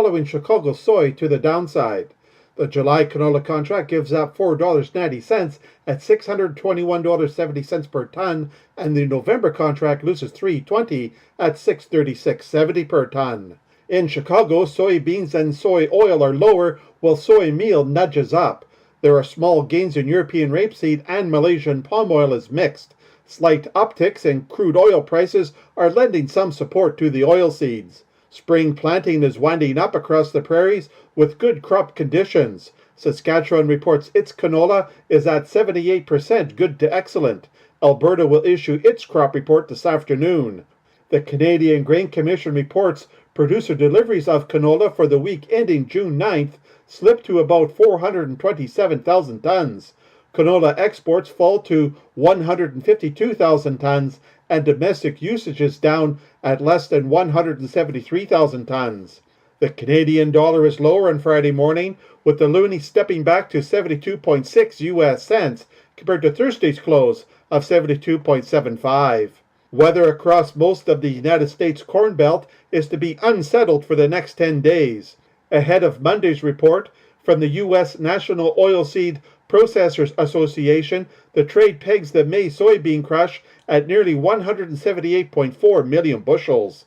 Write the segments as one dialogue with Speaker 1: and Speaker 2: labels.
Speaker 1: following Chicago soy to the downside. The July canola contract gives up $4.90 at $621.70 per ton, and the November contract loses $3.20 at $636.70 per ton. In Chicago, soybeans and soy oil are lower, while soy meal nudges up. There are small gains in European rapeseed, and Malaysian palm oil is mixed. Slight upticks in crude oil prices are lending some support to the oilseeds. Spring planting is winding up across the prairies with good crop conditions. Saskatchewan reports its canola is at 78% good to excellent. Alberta will issue its crop report this afternoon. The Canadian Grain Commission reports producer deliveries of canola for the week ending June 9th slipped to about 427,000 tons. Canola exports fall to 152,000 tons, and domestic usage is down at less than 173,000 tons. The Canadian dollar is lower on Friday morning, with the loonie stepping back to 72.6 US cents compared to Thursday's close of 72.75. Weather across most of the United States Corn Belt is to be unsettled for the next 10 days. Ahead of Monday's report from the U.S. National Oilseed Processors Association, the trade pegs the May soybean crush at nearly 178.4 million bushels.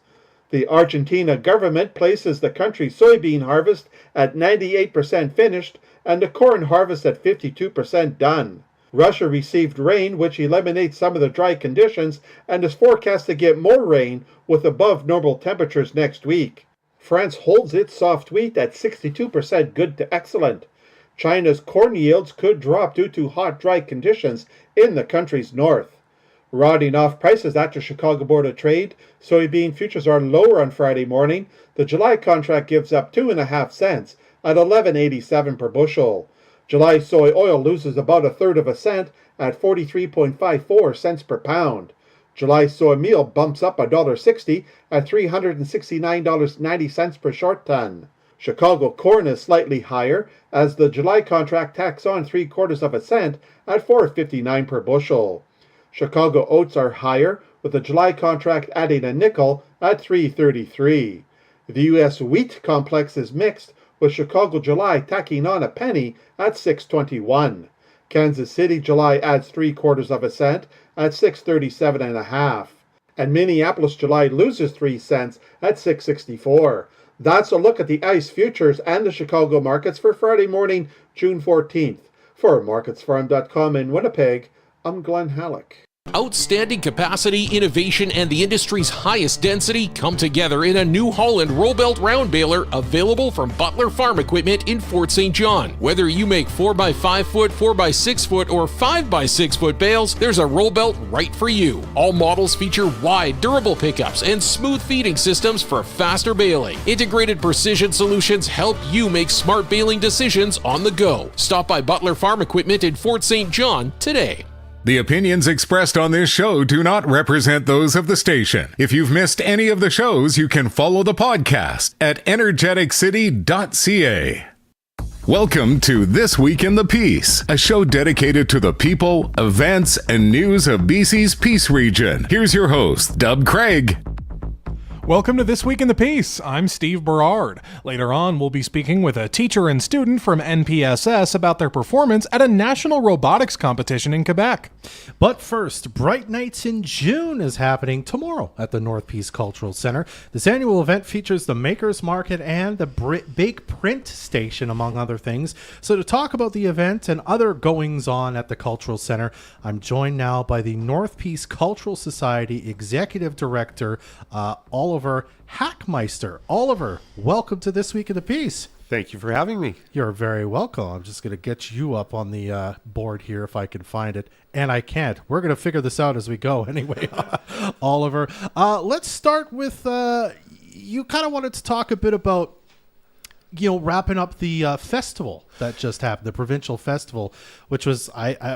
Speaker 1: The Argentina government places the country's soybean harvest at 98% finished and the corn harvest at 52% done. Russia received rain, which eliminates some of the dry conditions, and is forecast to get more rain with above normal temperatures next week. France holds its soft wheat at 62% good to excellent. China's corn yields could drop due to hot, dry conditions in the country's north. Rounding off prices after Chicago Board of Trade, soybean futures are lower on Friday morning. The July contract gives up 2.5 cents at $11.87 per bushel. July soy oil loses about a third of a cent at 43.54 cents per pound. July soy meal bumps up $1.60 at $369.90 per short ton. Chicago corn is slightly higher as the July contract tacks on 3/4 cent at $4.59 per bushel. Chicago oats are higher, with the July contract adding a nickel at $3.33. The U.S. wheat complex is mixed, with Chicago July tacking on a penny at $6.21. Kansas City July adds 3/4 cent at $6.37.5. And Minneapolis July loses 3 cents at $6.64. That's a look at the ICE futures and the Chicago markets for Friday morning, June 14th. For MarketsFarm.com in Winnipeg, I'm Glenn Halleck.
Speaker 2: Outstanding capacity, innovation, and the industry's highest density come together in a New Holland roll-belt round baler available from Butler Farm Equipment in Fort St. John. Whether you make 4x5 foot, 4x6 foot, or 5x6 foot bales, there's a roll belt right for you. All models feature wide, durable pickups and smooth feeding systems for faster baling. Integrated precision solutions help you make smart baling decisions on the go. Stop by Butler Farm Equipment in Fort St. John today.
Speaker 3: The opinions expressed on this show do not represent those of the station. If you've missed any of the shows, you can follow the podcast at Energeticcity.ca. Welcome to This Week in the Peace, a show dedicated to the people, events, and news of BC's Peace region. Here's your host, Dub Craig.
Speaker 4: Welcome to This Week in the Peace. I'm Steve Berard. Later on, we'll be speaking with a teacher and student from NPSS about their performance at a national robotics competition in Quebec.
Speaker 5: But first, Bright Nights in June is happening tomorrow at the North Peace Cultural Center. This annual event features the Makers Market and the Bake Print Station, among other things. So to talk about the event and other goings-on at the Cultural Center, I'm joined now by the North Peace Cultural Society Executive Director, Oliver Hachmeister. Oliver, welcome to This Week in the Peace.
Speaker 6: Thank you for having me.
Speaker 5: You're very welcome. I'm just going to get you up on the board here if I can find it. And I can't. We're going to figure this out as we go anyway. Oliver, let's start with, you kind of wanted to talk a bit about, wrapping up the festival that just happened, the provincial festival, which was,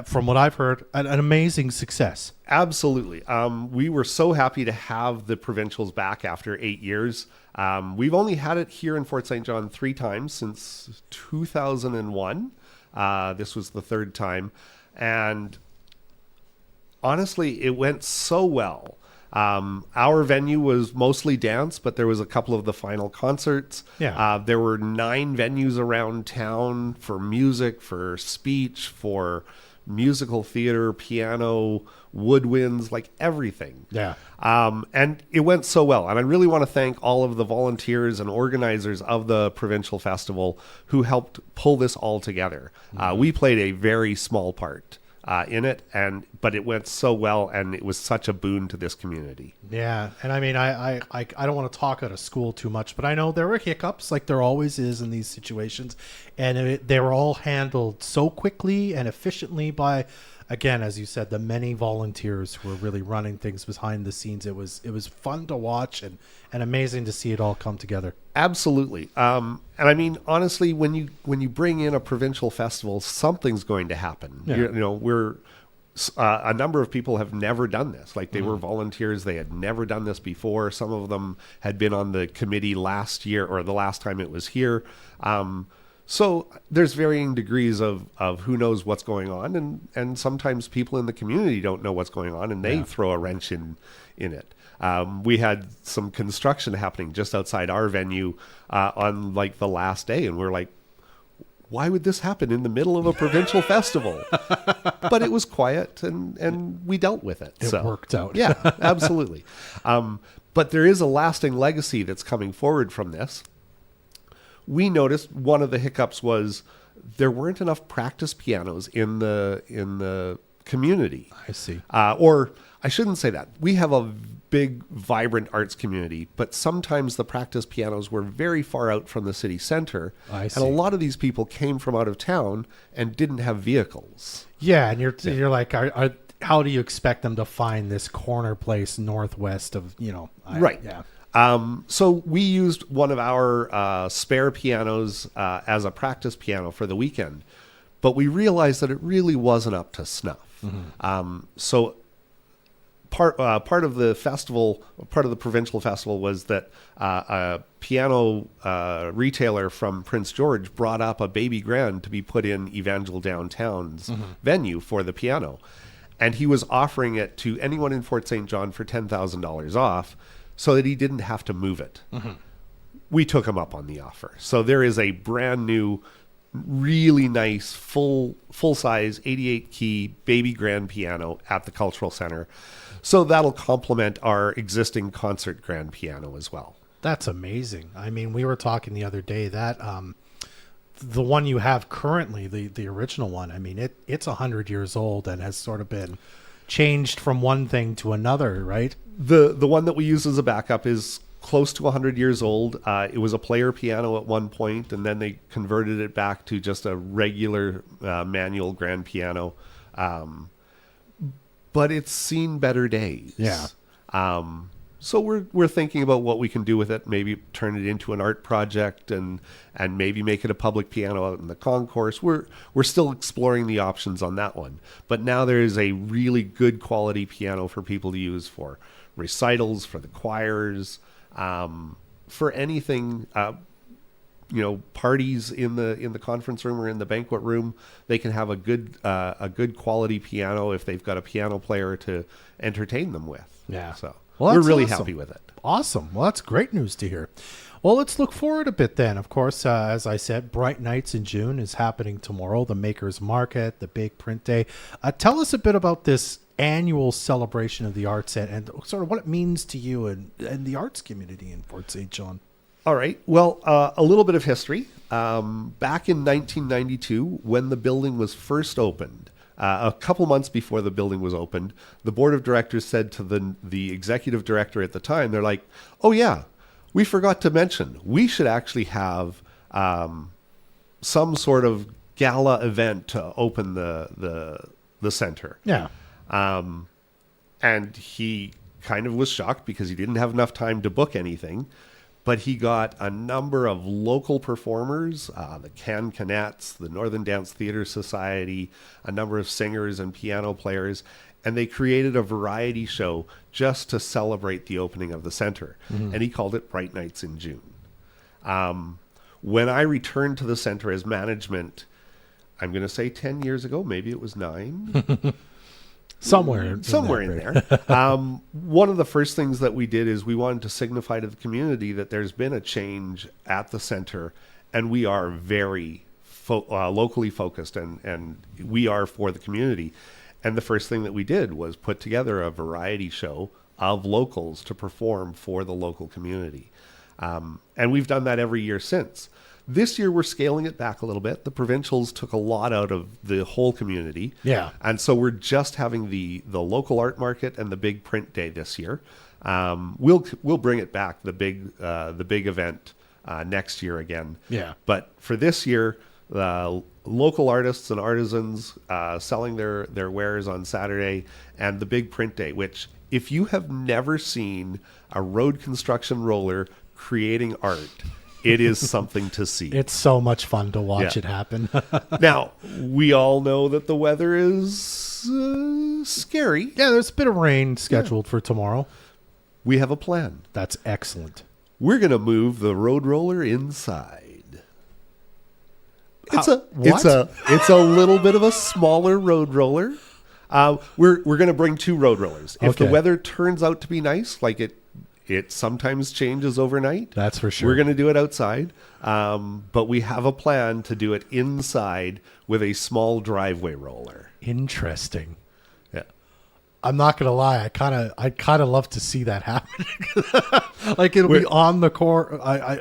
Speaker 5: from what I've heard, an amazing success.
Speaker 6: Absolutely. We were so happy to have the provincials back after 8 years. We've only had it here in Fort St. John 3 times since 2001. This was the 3rd time. And honestly, it went so well. Our venue was mostly dance, but there was a couple of the final concerts.
Speaker 5: Yeah.
Speaker 6: There were 9 venues around town for music, for speech, for musical theater, piano, woodwinds, like everything.
Speaker 5: Yeah.
Speaker 6: And it went so well. And I really want to thank all of the volunteers and organizers of the provincial festival who helped pull this all together. We played a very small part in it, but it went so well, and it was such a boon to this community.
Speaker 5: Yeah, and I mean, I don't want to talk out of school too much, but I know there were hiccups, like there always is in these situations, and they were all handled so quickly and efficiently by, again, as you said, the many volunteers who were really running things behind the scenes. It was fun to watch and amazing to see it all come together.
Speaker 6: Absolutely. And I mean, honestly, when you bring in a provincial festival, something's going to happen.
Speaker 5: Yeah.
Speaker 6: We're a number of people have never done this. Like they were volunteers. They had never done this before. Some of them had been on the committee last year or the last time it was here. So there's varying degrees of who knows what's going on. And sometimes people in the community don't know what's going on and they throw a wrench in it. We had some construction happening just outside our venue on like the last day. And we're like, why would this happen in the middle of a provincial festival? But it was quiet and we dealt with it.
Speaker 5: It worked out.
Speaker 6: Yeah, absolutely. But there is a lasting legacy that's coming forward from this. We noticed one of the hiccups was there weren't enough practice pianos in the community.
Speaker 5: I see.
Speaker 6: Or I shouldn't say that. We have a big, vibrant arts community, but sometimes the practice pianos were very far out from the city center.
Speaker 5: I see.
Speaker 6: And a lot of these people came from out of town and didn't have vehicles.
Speaker 5: Yeah, and you're like, how do you expect them to find this corner place northwest of,
Speaker 6: Right.
Speaker 5: Yeah.
Speaker 6: So we used one of our spare pianos as a practice piano for the weekend, but we realized that it really wasn't up to snuff. So part of the festival, part of the provincial festival, was that a piano retailer from Prince George brought up a baby grand to be put in Evangel Downtown's venue for the piano, and he was offering it to anyone in Fort St. John for $10,000 off, so that he didn't have to move it. We took him up on the offer. So there is a brand new, really nice, full-size 88-key baby grand piano at the Cultural Center. So that'll complement our existing concert grand piano as well.
Speaker 5: That's amazing. I mean, we were talking the other day that the one you have currently, the original one, I mean, it's 100 years old and has sort of been changed from one thing to another, right?
Speaker 6: The one that we use as a backup is close to 100 years old. It was a player piano at one point, and then they converted it back to just a regular manual grand piano. But it's seen better days.
Speaker 5: Yeah.
Speaker 6: So we're thinking about what we can do with it. Maybe turn it into an art project and maybe make it a public piano out in the concourse. We're still exploring the options on that one. But now there is a really good quality piano for people to use for recitals, for the choirs, for anything. Parties in the conference room or in the banquet room. They can have a good quality piano if they've got a piano player to entertain them with.
Speaker 5: Yeah.
Speaker 6: So.
Speaker 5: Well,
Speaker 6: we're
Speaker 5: that's
Speaker 6: really
Speaker 5: awesome.
Speaker 6: happy with it.
Speaker 5: Awesome. Well, that's great news to hear. Well, let's look forward a bit then. Of course, as I said, Bright Nights in June is happening tomorrow, the Makers Market, the Big Print Day. Tell us a bit about this annual celebration of the arts and sort of what it means to you and the arts community in Fort St. John.
Speaker 6: All right. Well, a little bit of history. Back in 1992, when the building was first opened, a couple months before the building was opened, the board of directors said to the executive director at the time, they're like, "Oh yeah, we forgot to mention we should actually have some sort of gala event to open the center."
Speaker 5: Yeah.
Speaker 6: And he kind of was shocked because he didn't have enough time to book anything. But he got a number of local performers, the Canettes, the Northern Dance Theatre Society, a number of singers and piano players, and they created a variety show just to celebrate the opening of the center. And he called it Bright Nights in June. When I returned to the center as management, I'm going to say 10 years ago, maybe it was 9,
Speaker 5: Somewhere
Speaker 6: in there. One of the first things that we did is we wanted to signify to the community that there's been a change at the center, and we are very locally focused, and we are for the community. And the first thing that we did was put together a variety show of locals to perform for the local community. And we've done that every year since. This year, we're scaling it back a little bit. The provincials took a lot out of the whole community.
Speaker 5: Yeah.
Speaker 6: And so we're just having the local art market and the big print day this year. We'll bring it back, the big event next year again.
Speaker 5: Yeah.
Speaker 6: But for this year, local artists and artisans selling their wares on Saturday, and the big print day, which if you have never seen a road construction roller creating art, it is something to see.
Speaker 5: It's so much fun to watch it happen.
Speaker 6: Now, we all know that the weather is scary.
Speaker 5: Yeah, there's a bit of rain scheduled for tomorrow.
Speaker 6: We have a plan.
Speaker 5: That's excellent.
Speaker 6: We're going to move the road roller inside. It's a little bit of a smaller road roller. We're going to bring 2 road rollers. If the weather turns out to be nice, like it sometimes changes overnight.
Speaker 5: That's for sure.
Speaker 6: We're going to do it outside, but we have a plan to do it inside with a small driveway roller.
Speaker 5: Interesting.
Speaker 6: Yeah,
Speaker 5: I'm not gonna lie. I kind of love to see that happen. Like it'll be on the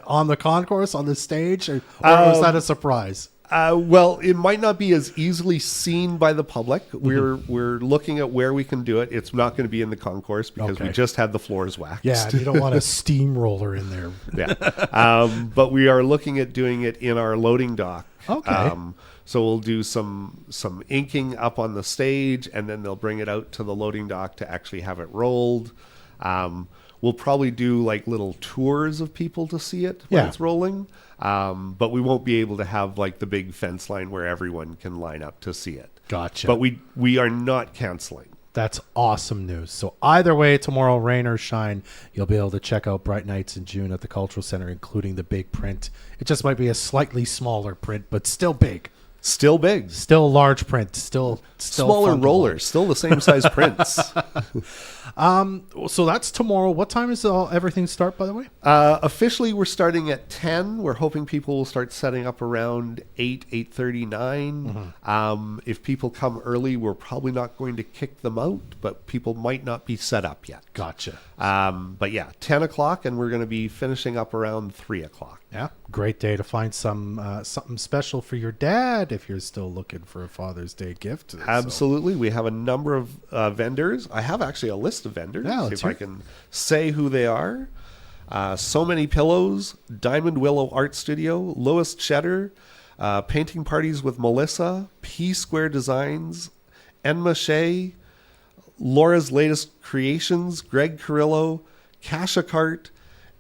Speaker 5: on the concourse on the stage, or was that a surprise?
Speaker 6: Well, it might not be as easily seen by the public. We're looking at where we can do it. It's not going to be in the concourse because we just had the floors waxed.
Speaker 5: Yeah, and you don't want a steamroller in there.
Speaker 6: Yeah, but we are looking at doing it in our loading dock.
Speaker 5: Okay.
Speaker 6: So we'll do some inking up on the stage, and then they'll bring it out to the loading dock to actually have it rolled. We'll probably do like little tours of people to see it when it's rolling. But we won't be able to have like the big fence line where everyone can line up to see it.
Speaker 5: Gotcha.
Speaker 6: But we are not canceling.
Speaker 5: That's awesome news. So either way, tomorrow, rain or shine, you'll be able to check out Bright Nights in June at the Cultural Center, including the big print. It just might be a slightly smaller print, but still big.
Speaker 6: Still big.
Speaker 5: Still large print. Still
Speaker 6: smaller rollers. Still the same size prints.
Speaker 5: So that's tomorrow. What time does everything start, by the way?
Speaker 6: Officially, we're starting at 10. We're hoping people will start setting up around 8:39. If people come early, we're probably not going to kick them out, but people might not be set up yet.
Speaker 5: Gotcha.
Speaker 6: But yeah, 10 o'clock, and we're going to be finishing up around 3 o'clock.
Speaker 5: Yeah, great day to find something special for your dad if you're still looking for a Father's Day gift.
Speaker 6: Absolutely. We have a number of vendors. I have actually a list of vendors, if I can say who they are. So Many Pillows, Diamond Willow Art Studio, Lois Cheddar, Painting Parties with Melissa, P Square Designs, Enma Shea, Laura's Latest Creations, Greg Carrillo, Kasha Cart,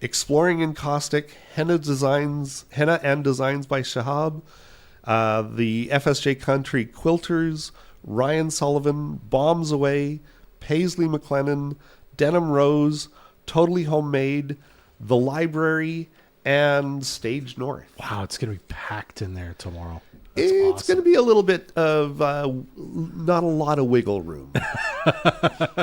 Speaker 6: Exploring in Caustic, Henna and Designs by Shahab, the FSJ Country Quilters, Ryan Sullivan, Bombs Away, Paisley McLennan, Denim Rose, Totally Homemade, The Library, and Stage North.
Speaker 5: Wow, it's going to be packed in there tomorrow.
Speaker 6: It's going to be a little bit of not a lot of wiggle room.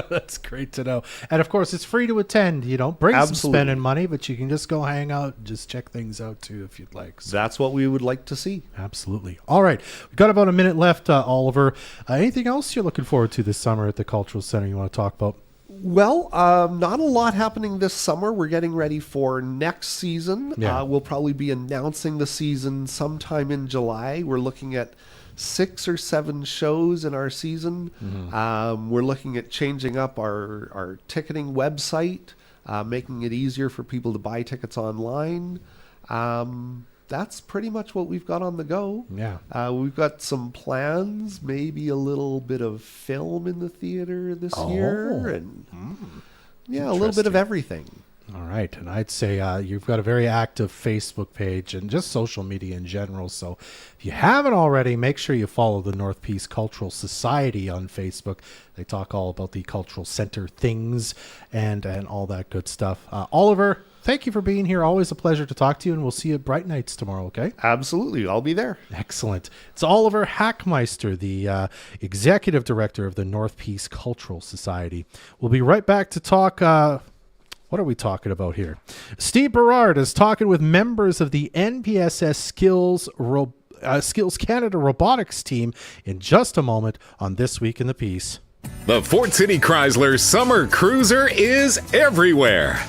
Speaker 5: That's great to know. And of course, it's free to attend. You don't bring some spending money, but you can just go hang out and just check things out too if you'd like. So.
Speaker 6: That's what we would like to see.
Speaker 5: Absolutely. All right. We've got about a minute left, Oliver. Anything else you're looking forward to this summer at the Cultural Center you want to talk about?
Speaker 6: Well, not a lot happening this summer. We're getting ready for next season.
Speaker 5: Yeah.
Speaker 6: We'll probably be announcing the season sometime in July. We're looking at 6 or 7 shows in our season. We're looking at changing up our ticketing website, making it easier for people to buy tickets online. That's pretty much what we've got on the go.
Speaker 5: Yeah.
Speaker 6: We've got some plans, maybe a little bit of film in the theater this year, and a little bit of everything.
Speaker 5: All right. And I'd say you've got a very active Facebook page and just social media in general. So if you haven't already, make sure you follow the North Peace Cultural Society on Facebook. They talk all about the Cultural Center things and all that good stuff. Oliver, thank you for being here. Always a pleasure to talk to you, and we'll see you at Bright Nights tomorrow, okay?
Speaker 6: Absolutely. I'll be there.
Speaker 5: Excellent. It's Oliver Hachmeister, the Executive Director of the North Peace Cultural Society. We'll be right back to talk... what are we talking about here? Steve Berard is talking with members of the NPSS Skills Canada Robotics team in just a moment on This Week in the Piece.
Speaker 3: The Fort City Chrysler Summer Cruiser is everywhere.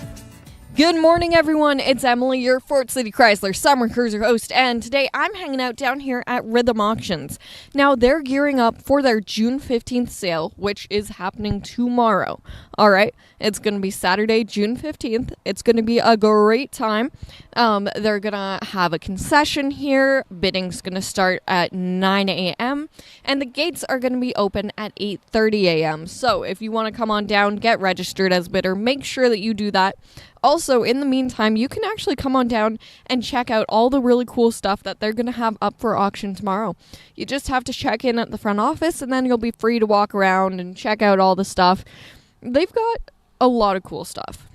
Speaker 7: Good morning, everyone. It's Emily, your Fort City Chrysler Summer Cruiser host, and today I'm hanging out down here at Rhythm Auctions. Now, they're gearing up for their June 15th sale, which is happening tomorrow. All right, it's going to be Saturday, June 15th. It's going to be a great time. They're going to have a concession here. Bidding's going to start at 9 a.m., and the gates are going to be open at 8:30 a.m. So if you want to come on down, get registered as bidder, make sure that you do that. Also, in the meantime, you can actually come on down and check out all the really cool stuff that they're going to have up for auction tomorrow. You just have to check in at the front office, and then you'll be free to walk around and check out all the stuff. They've got a lot of cool stuff.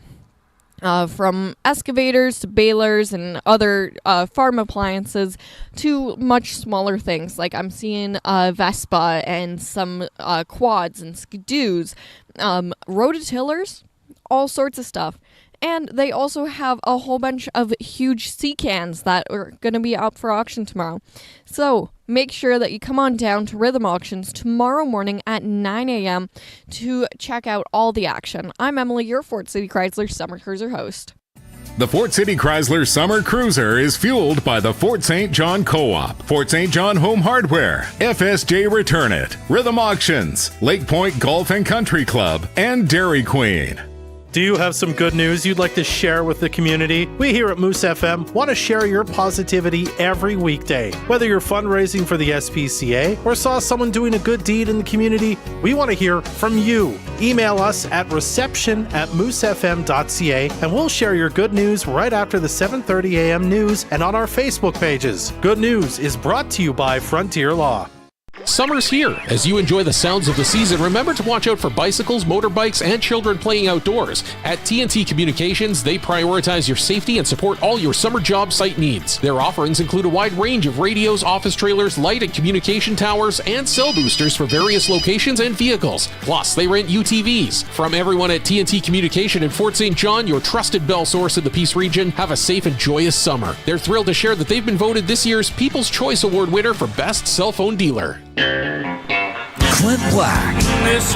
Speaker 7: From excavators to balers and other farm appliances to much smaller things. Like I'm seeing Vespa and some quads and skidoos, rototillers, all sorts of stuff. And they also have a whole bunch of huge sea cans that are going to be up for auction tomorrow. So make sure that you come on down to Rhythm Auctions tomorrow morning at 9 a.m. to check out all the action. I'm Emily, your Fort City Chrysler Summer Cruiser host.
Speaker 3: The Fort City Chrysler Summer Cruiser is fueled by the Fort St. John Co-op, Fort St. John Home Hardware, FSJ Return It, Rhythm Auctions, Lake Point Golf and Country Club, and Dairy Queen.
Speaker 5: Do you have some good news you'd like to share with the community? We here at Moose FM want to share your positivity every weekday. Whether you're fundraising for the SPCA or saw someone doing a good deed in the community, we want to hear from you. Email us at reception@moosefm.ca and we'll share your good news right after the 7:30 a.m. news and on our Facebook pages. Good news is brought to you by Frontier Law.
Speaker 2: Summer's here. As you enjoy the sounds of the season, remember to watch out for bicycles, motorbikes, and children playing outdoors. At TNT Communications, they prioritize your safety and support all your summer job site needs. Their offerings include a wide range of radios, office trailers, light and communication towers, and cell boosters for various locations and vehicles. Plus, they rent UTVs. From everyone at TNT Communication in Fort St. John, your trusted bell source in the Peace region, have a safe and joyous summer. They're thrilled to share that they've been voted this year's People's Choice Award winner for Best Cell Phone Dealer.
Speaker 8: Clint Black. This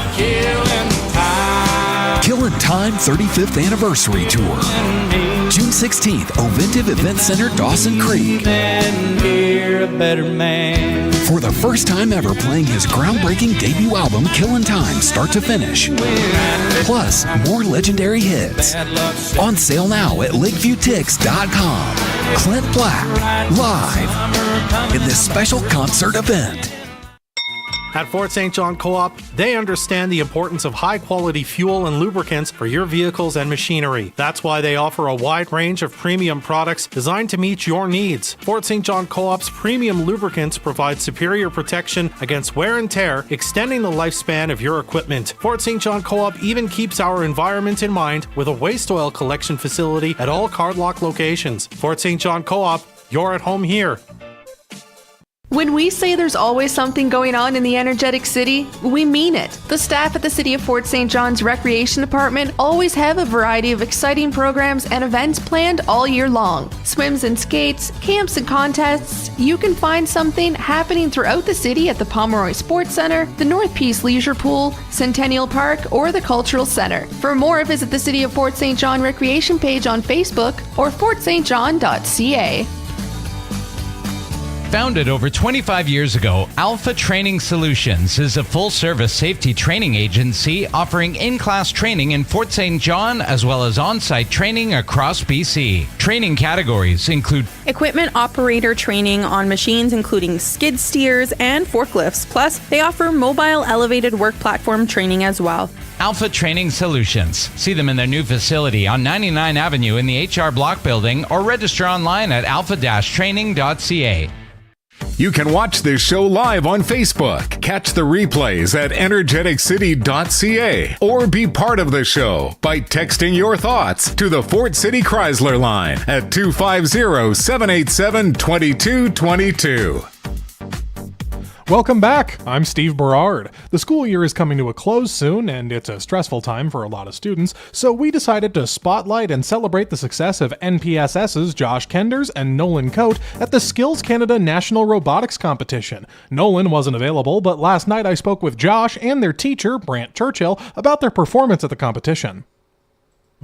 Speaker 8: Killing Time 35th Anniversary Tour. June 16th, Oventive Event Center, Dawson Creek. For the first time ever playing his groundbreaking debut album, Killin' Time, start to finish. Plus, more legendary hits. On sale now at LakeviewTix.com. Clint Black, live in this special concert event.
Speaker 5: At Fort St. John Co-op, they understand the importance of high-quality fuel and lubricants for your vehicles and machinery. That's why they offer a wide range of premium products designed to meet your needs. Fort St. John Co-op's premium lubricants provide superior protection against wear and tear, extending the lifespan of your equipment. Fort St. John Co-op even keeps our environment in mind with a waste oil collection facility at all Cardlock locations. Fort St. John Co-op, you're at home here.
Speaker 9: When we say there's always something going on in the Energetic City, we mean it. The staff at the City of Fort St. John's Recreation Department always have a variety of exciting programs and events planned all year long. Swims and skates, camps and contests, you can find something happening throughout the city at the Pomeroy Sports Center, the North Peace Leisure Pool, Centennial Park, or the Cultural Center. For more, visit the City of Fort St. John Recreation page on Facebook or fortstjohn.ca.
Speaker 10: Founded over 25 years ago, Alpha Training Solutions is a full-service safety training agency offering in-class training in Fort St. John as well as on-site training across BC. Training categories include
Speaker 11: equipment operator training on machines including skid steers and forklifts. Plus, they offer mobile elevated work platform training as well.
Speaker 10: Alpha Training Solutions. See them in their new facility on 99 Avenue in the HR Block Building or register online at alpha-training.ca.
Speaker 3: You can watch this show live on Facebook, catch the replays at Energeticcity.ca, or be part of the show by texting your thoughts to the Fort City Chrysler line at 250-787-2222.
Speaker 4: Welcome back. I'm Steve Berard. The school year is coming to a close soon, and it's a stressful time for a lot of students, so we decided to spotlight and celebrate the success of NPSS's Josh Coenders and Nolan Coate at the Skills Canada National Robotics Competition. Nolan wasn't available, but last night I spoke with Josh and their teacher, Brant Churchill, about their performance at the competition.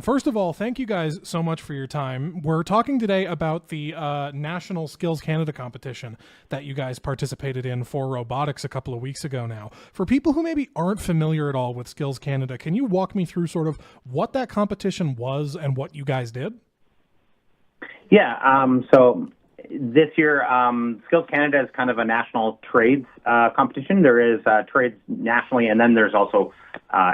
Speaker 4: First of all, thank you guys so much for your time. We're talking today about the National Skills Canada competition that you guys participated in for robotics a couple of weeks ago now. For people who maybe aren't familiar at all with Skills Canada, can you walk me through sort of what that competition was and what you guys did?
Speaker 12: Yeah, so this year, Skills Canada is kind of a national trades competition. There is trades nationally, and then there's also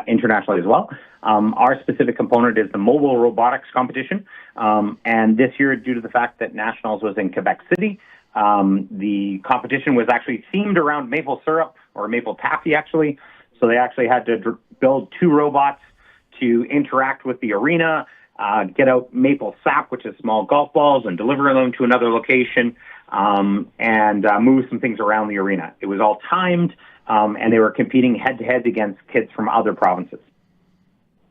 Speaker 12: internationally as well. Our specific component is the mobile robotics competition. And this year, due to the fact that Nationals was in Quebec City, the competition was actually themed around maple syrup, or maple taffy, actually. So they actually had to build two robots to interact with the arena, get out maple sap, which is small golf balls, and deliver them to another location, and move some things around the arena. It was all timed, and they were competing head-to-head against kids from other provinces.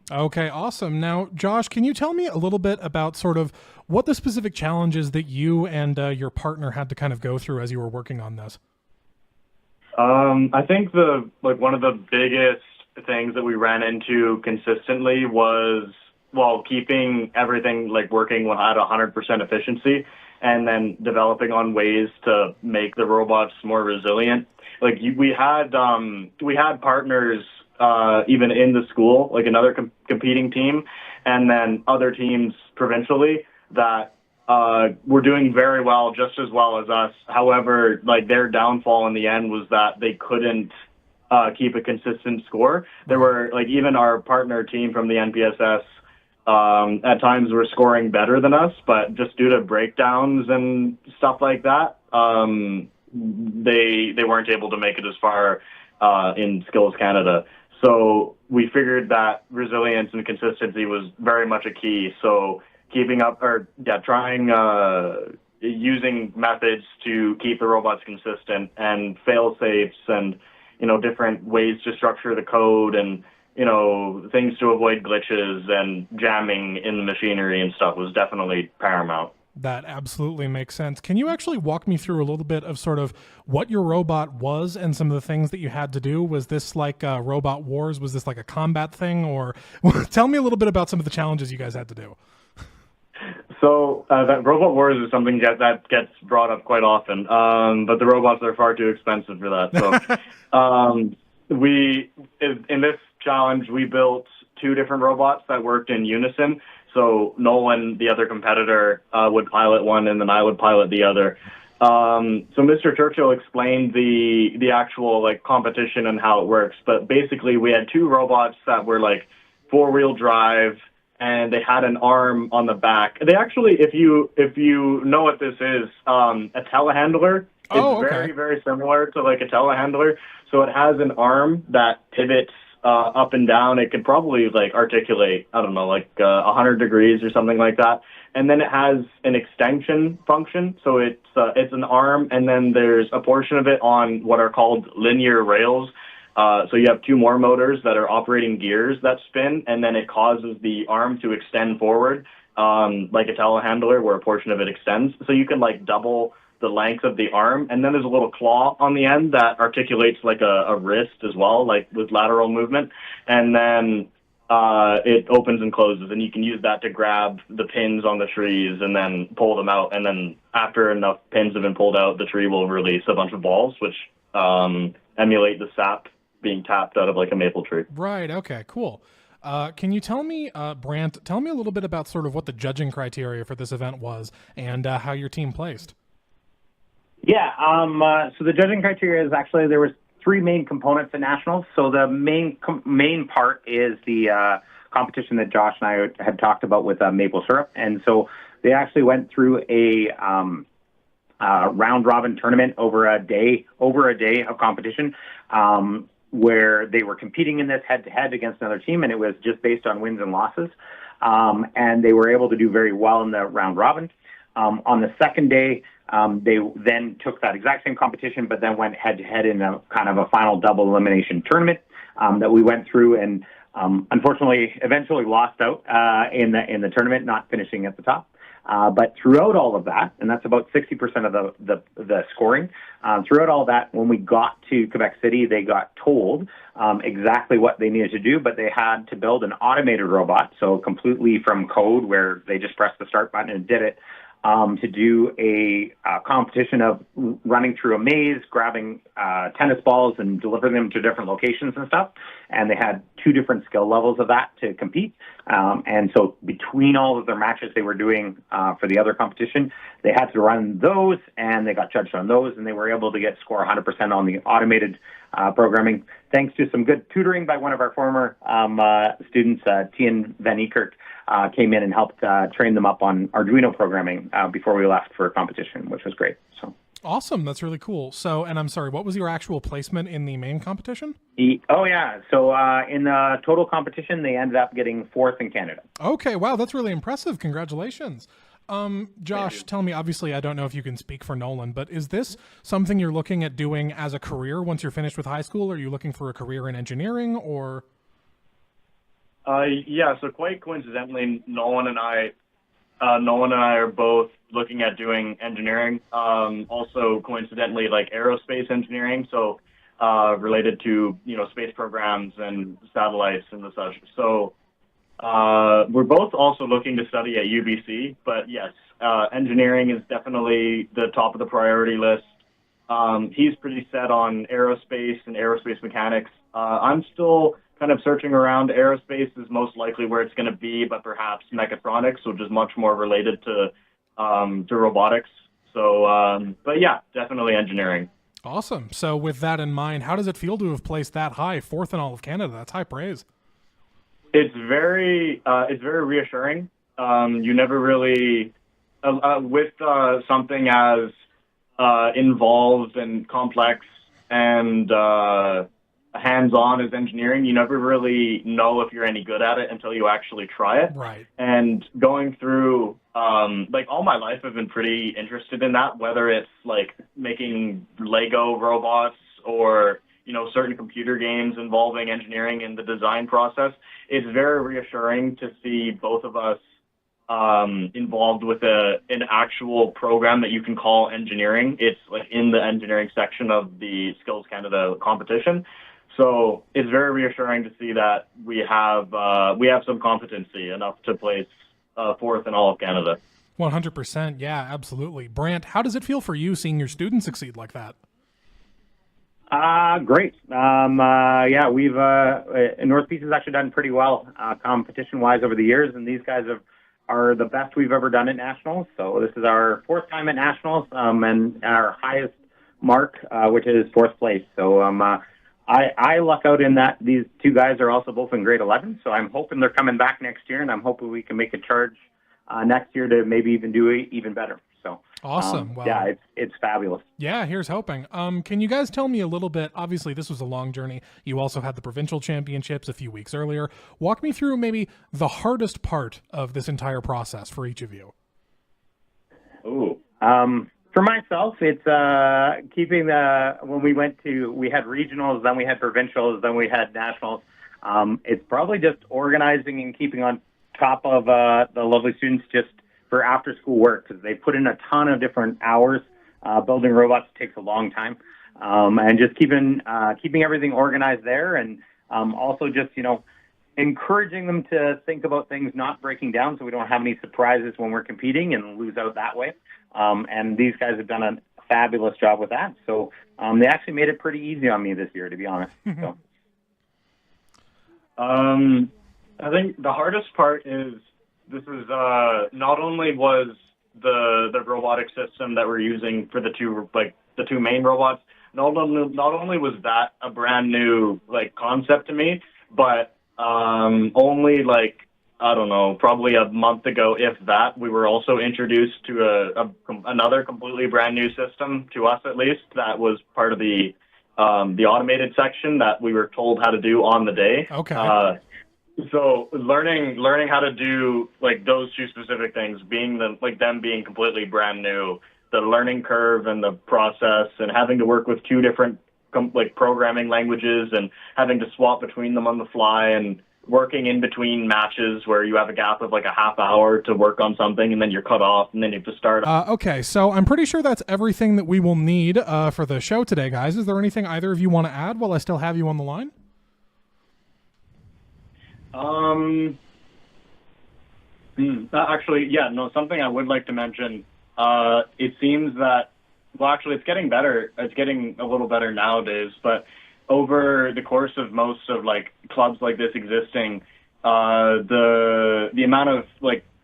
Speaker 4: Okay, awesome. Now, Josh, can you tell me a little bit about sort of what the specific challenges that you and your partner had to kind of go through as you were working on this?
Speaker 13: I think one of the biggest things that we ran into consistently was, keeping everything working at 100% efficiency, and then developing on ways to make the robots more resilient. We had partners even in the school, another competing team, and then other teams provincially that were doing very well, just as well as us. However, their downfall in the end was that they couldn't keep a consistent score. There were even our partner team from the NPSS at times were scoring better than us, but just due to breakdowns and stuff like that, they weren't able to make it as far in Skills Canada. So we figured that resilience and consistency was very much a key. So trying using methods to keep the robots consistent, and fail safes, and different ways to structure the code, and things to avoid glitches and jamming in the machinery and stuff was definitely paramount.
Speaker 4: That absolutely makes sense. Can you actually walk me through a little bit of sort of what your robot was and some of the things that you had to do? Was this like Robot Wars? Was this like a combat thing? Or tell me a little bit about some of the challenges you guys had to do.
Speaker 13: So that Robot Wars is something that gets brought up quite often, but the robots are far too expensive for that. So in this challenge, we built two different robots that worked in unison. So Nolan, the other competitor, would pilot one, and then I would pilot the other. So Mr. Churchill explained the actual competition and how it works. But basically, we had two robots that were 4-wheel drive, and they had an arm on the back. They actually, if you know what this is, a telehandler. It's very, very similar to a telehandler. So it has an arm that pivots up and down. It could probably articulate, 100 degrees or something like that. And then it has an extension function. So it's an arm, and then there's a portion of it on what are called linear rails. So you have two more motors that are operating gears that spin, and then it causes the arm to extend forward, like a telehandler where a portion of it extends. So you can double the length of the arm, and then there's a little claw on the end that articulates a wrist as well, with lateral movement, and then it opens and closes, and you can use that to grab the pins on the trees and then pull them out, and then after enough pins have been pulled out, the tree will release a bunch of balls, which emulate the sap being tapped out of a maple tree.
Speaker 4: Right, okay, cool. Can you tell me, Brant, tell me a little bit about sort of what the judging criteria for this event was, and how your team placed?
Speaker 12: Yeah, so the judging criteria is actually, there was three main components at Nationals. So the main part is the competition that Josh and I had talked about with maple syrup. And so they actually went through a round robin tournament over a day of competition, where they were competing in this head to head against another team, and it was just based on wins and losses. And they were able to do very well in the round robin. On the second day, they then took that exact same competition, but then went head to head in a kind of a final double elimination tournament that we went through, and unfortunately, eventually lost out in the tournament, not finishing at the top. But throughout all of that, and that's about 60% of the scoring, throughout all that, when we got to Quebec City, they got told exactly what they needed to do, but they had to build an automated robot, so completely from code where they just pressed the start button and did it, to do a competition of running through a maze, grabbing tennis balls and delivering them to different locations and stuff. And they had 2 different skill levels of that to compete. And so between all of their matches they were doing for the other competition, they had to run those, and they got judged on those, and they were able to score 100% on the automated programming, thanks to some good tutoring by one of our former students, Tien Van Ekert, came in and helped train them up on Arduino programming before we left for a competition, which was great. So
Speaker 4: awesome. That's really cool. So, and I'm sorry, what was your actual placement in the main competition?
Speaker 12: So in the total competition, they ended up getting 4th in Canada.
Speaker 4: Okay. Wow. That's really impressive. Congratulations. Josh, tell me, obviously, I don't know if you can speak for Nolan, but is this something you're looking at doing as a career once you're finished with high school? Are you looking for a career in engineering, or?
Speaker 13: Yeah, so quite coincidentally, Nolan and I are both looking at doing engineering. Also coincidentally, like aerospace engineering, so related to space programs and satellites and the such. So we're both also looking to study at UBC, but yes, engineering is definitely the top of the priority list. He's pretty set on aerospace and aerospace mechanics. I'm still kind of searching around. Aerospace is most likely where it's going to be, but perhaps mechatronics, which is much more related to robotics. So, but yeah, definitely engineering.
Speaker 4: Awesome. So with that in mind, how does it feel to have placed that high, 4th in all of Canada? That's high praise.
Speaker 13: It's very reassuring. You never really, with something as involved and complex and hands-on as engineering, you never really know if you're any good at it until you actually try it.
Speaker 4: Right.
Speaker 13: And going through, all my life I've been pretty interested in that, whether it's like making Lego robots or, certain computer games involving engineering in the design process. It's very reassuring to see both of us involved with an actual program that you can call engineering. It's like in the engineering section of the Skills Canada competition. So it's very reassuring to see that we have some competency enough to place 4th in all of Canada.
Speaker 4: 100%. Yeah, absolutely. Brant, how does it feel for you seeing your students succeed like that?
Speaker 12: Great. We've North Peace has actually done pretty well competition-wise over the years, and these guys are the best we've ever done at nationals. So this is our 4th time at nationals, and our highest mark, which is 4th place. So I luck out in that these 2 guys are also both in grade 11, so I'm hoping they're coming back next year, and I'm hoping we can make a charge next year to maybe even do even better. So
Speaker 4: awesome. Well,
Speaker 12: yeah, it's fabulous.
Speaker 4: Yeah, here's hoping. Can you guys tell me a little bit? Obviously, this was a long journey. You also had the provincial championships a few weeks earlier. Walk me through maybe the hardest part of this entire process for each of you.
Speaker 12: Ooh. For myself, it's keeping when we had regionals, then we had provincials, then we had nationals. It's probably just organizing and keeping on top of the lovely students just for after school work, because they put in a ton of different hours. Building robots takes a long time, and just keeping everything organized there, and also just encouraging them to think about things not breaking down, so we don't have any surprises when we're competing and lose out that way. And these guys have done a fabulous job with that. So they actually made it pretty easy on me this year, to be honest. So.
Speaker 13: I think the hardest part is this is not only was the robotic system that we're using for the two main robots, not only was that a brand new concept to me, but only I don't know, probably a month ago, if that, we were also introduced to another completely brand new system, to us at least, that was part of the automated section that we were told how to do on the day.
Speaker 4: Okay.
Speaker 13: So learning how to do like those two specific things, being them being completely brand new, the learning curve and the process, and having to work with two different programming languages and having to swap between them on the fly, and working in between matches where you have a gap of like a half hour to work on something and then you're cut off and then you have to start.
Speaker 4: Okay, so I'm pretty sure that's everything that we will need for the show today, guys. Is there anything either of you want to add while I still have you on the line?
Speaker 13: Actually, yeah, no, something I would like to mention. It seems that, well, actually, it's getting better. It's getting a little better nowadays, but over the course of most of like clubs like this existing, the amount of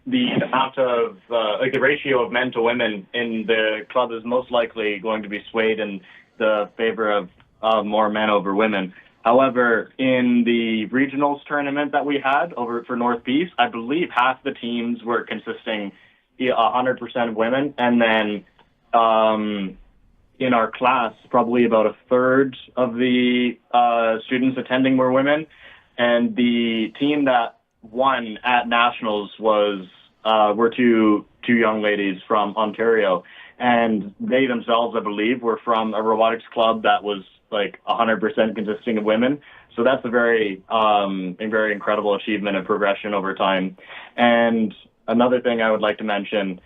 Speaker 13: the ratio of men to women in the club is most likely going to be swayed in the favor of more men over women. However, in the regionals tournament that we had over for North Peace, I believe half the teams were consisting 100% of women, and then in our class, probably about a third of the students attending were women, and the team that won at nationals were two young ladies from Ontario, and they themselves, I believe, were from a robotics club that was like 100% consisting of women. So that's a very incredible achievement and progression over time. And another thing I would like to mention,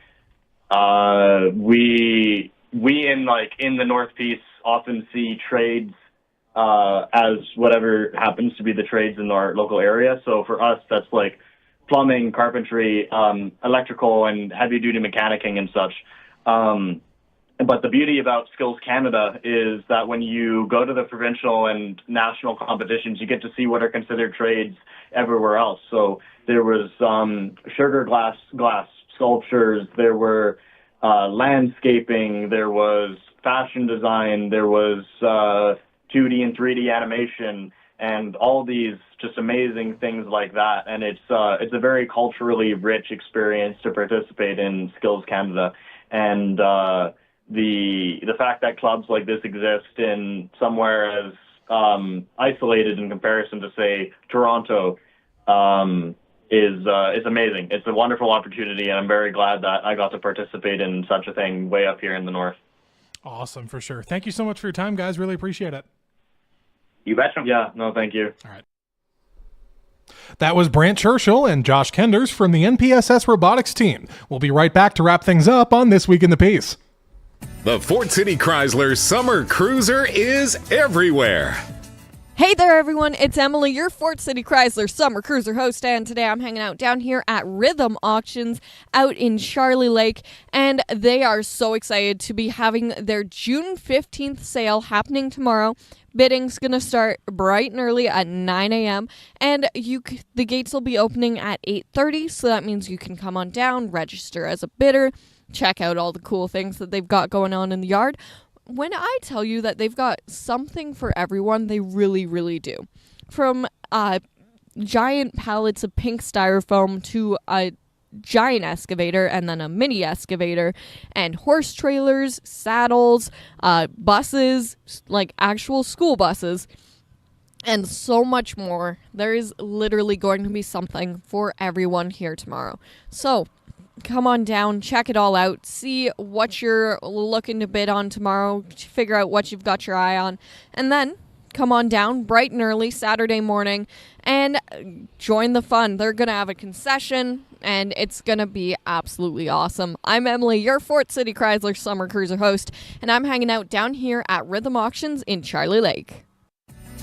Speaker 13: we in the North Peace often see trades as whatever happens to be the trades in our local area. So for us, that's like plumbing, carpentry, electrical, and heavy-duty mechanicking and such. But the beauty about Skills Canada is that when you go to the provincial and national competitions, you get to see what are considered trades everywhere else. So there was sugar glass sculptures, there were landscaping, there was fashion design, there was 2D and 3D animation, and all these just amazing things like that. And it's a very culturally rich experience to participate in Skills Canada. And the fact that clubs like this exist in somewhere as isolated in comparison to, say, Toronto, is amazing. It's a wonderful opportunity, and I'm very glad that I got to participate in such a thing way up here in the north.
Speaker 4: Awesome, for sure. Thank you so much for your time, guys. Really appreciate it.
Speaker 13: You betcha. Yeah, no, thank you.
Speaker 4: All right. That was Brant Churchill and Josh Coenders from the NPSS robotics team. We'll be right back to wrap things up on This Week in the Piece.
Speaker 3: The Fort City Chrysler Summer Cruiser is everywhere.
Speaker 7: Hey there, everyone. It's Emily, your Fort City Chrysler Summer Cruiser host, and today I'm hanging out down here at Rhythm Auctions out in Charlie Lake, and they are so excited to be having their June 15th sale happening tomorrow. Bidding's going to start bright and early at 9 a.m., and the gates will be opening at 8:30, so that means you can come on down, register as a bidder, check out all the cool things that they've got going on in the yard. When I tell you that they've got something for everyone, they really, really do. From giant pallets of pink styrofoam to a giant excavator and then a mini excavator, and horse trailers, saddles, buses, like actual school buses, and so much more. There is literally going to be something for everyone here tomorrow. So come on down, check it all out, see what you're looking to bid on tomorrow, figure out what you've got your eye on, and then come on down bright and early Saturday morning and join the fun. They're going to have a concession, and it's going to be absolutely awesome. I'm Emily, your Fort City Chrysler Summer Cruiser host, and I'm hanging out down here at Rhythm Auctions in Charlie Lake.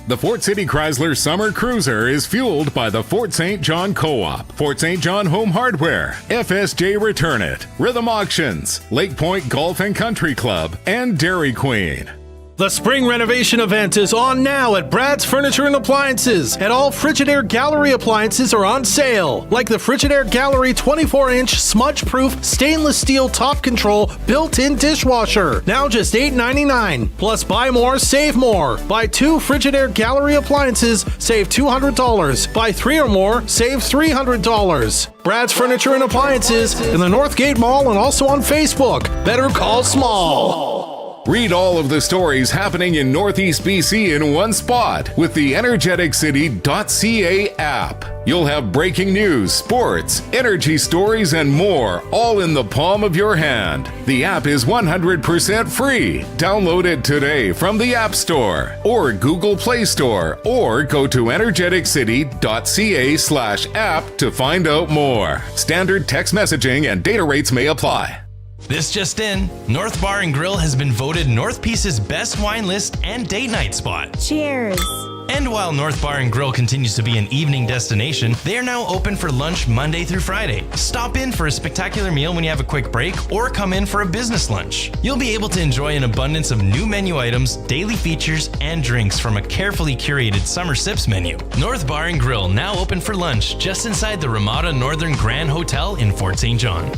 Speaker 3: The Fort City Chrysler Summer Cruiser is fueled by the Fort St. John Co-op, Fort St. John Home Hardware, FSJ Return It, Rhythm Auctions, Lake Point Golf and Country Club, and Dairy Queen.
Speaker 14: The spring renovation event is on now at Brad's Furniture and Appliances, and all Frigidaire Gallery appliances are on sale, like the Frigidaire Gallery 24-inch smudge-proof stainless steel top control built-in dishwasher, now just $8.99. Plus buy more, save more. Buy 2 Frigidaire Gallery appliances, save $200. Buy 3 or more, save $300. Brad's Furniture and Appliances in the Northgate Mall and also on Facebook. Better call small.
Speaker 3: Read all of the stories happening in Northeast BC in one spot with the Energeticcity.ca app. You'll have breaking news, sports, energy stories, and more, all in the palm of your hand. The app is 100% free. Download it today from the App Store or Google Play Store, or go to Energeticcity.ca/app to find out more. Standard text messaging and data rates may apply.
Speaker 15: This just in, North Bar and Grill has been voted North Peace's best wine list and date night spot.
Speaker 16: Cheers.
Speaker 15: And while North Bar and Grill continues to be an evening destination, they are now open for lunch Monday through Friday. Stop in for a spectacular meal when you have a quick break, or come in for a business lunch. You'll be able to enjoy an abundance of new menu items, daily features, and drinks from a carefully curated summer sips menu. North Bar and Grill now open for lunch just inside the Ramada Northern Grand Hotel in Fort St. John.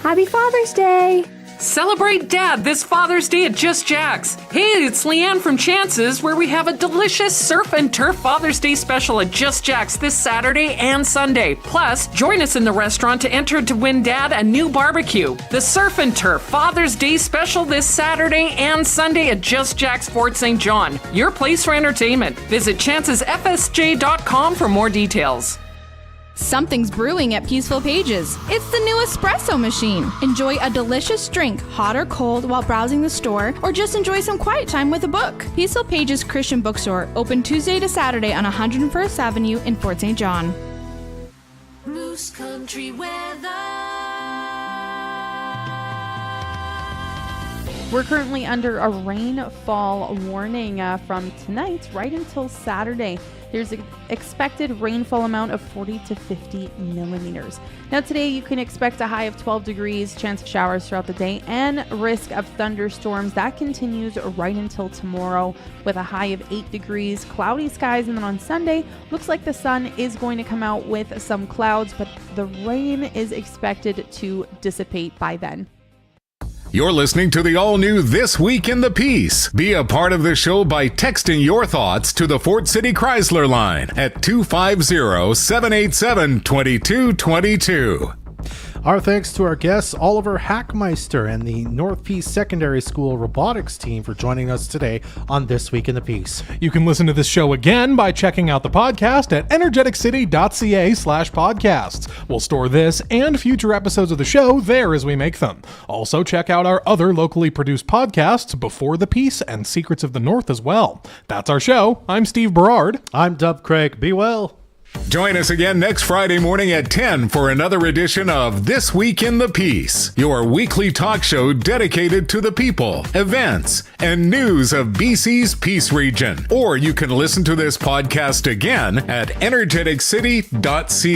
Speaker 16: Happy Father's Day!
Speaker 17: Celebrate Dad this Father's Day at Just Jack's. Hey, it's Leanne from Chances, where we have a delicious surf and turf Father's Day special at Just Jack's this Saturday and Sunday. Plus, join us in the restaurant to enter to win Dad a new barbecue. The Surf and Turf Father's Day special this Saturday and Sunday at Just Jack's Fort St. John. Your place for entertainment. Visit chancesfsj.com for more details.
Speaker 18: Something's brewing at Peaceful Pages. It's the new espresso machine. Enjoy a delicious drink, hot or cold, while browsing the store, or just enjoy some quiet time with a book. Peaceful Pages Christian Bookstore, open Tuesday to Saturday on 101st Avenue in Fort St. John.
Speaker 19: Moose Country weather.
Speaker 20: We're currently under a rainfall warning from tonight right until Saturday. There's an expected rainfall amount of 40 to 50 millimeters. Now today you can expect a high of 12 degrees, chance of showers throughout the day, and risk of thunderstorms. That continues right until tomorrow with a high of 8 degrees, cloudy skies, and then on Sunday, looks like the sun is going to come out with some clouds, but the rain is expected to dissipate by then.
Speaker 3: You're listening to the all-new This Week in the Peace. Be a part of the show by texting your thoughts to the Fort City Chrysler line at 250-787-2222.
Speaker 5: Our thanks to our guests, Oliver Hachmeister and the North Peace Secondary School robotics team, for joining us today on This Week in the Peace.
Speaker 4: You can listen to this show again by checking out the podcast at Energeticcity.ca/podcasts. We'll store this and future episodes of the show there as we make them. Also, check out our other locally produced podcasts, Before the Peace and Secrets of the North as well. That's our show. I'm Steve Berard.
Speaker 5: I'm Dub Craig. Be well.
Speaker 3: Join us again next Friday morning at 10 for another edition of This Week in the Peace, your weekly talk show dedicated to the people, events, and news of BC's Peace region. Or you can listen to this podcast again at Energeticcity.ca.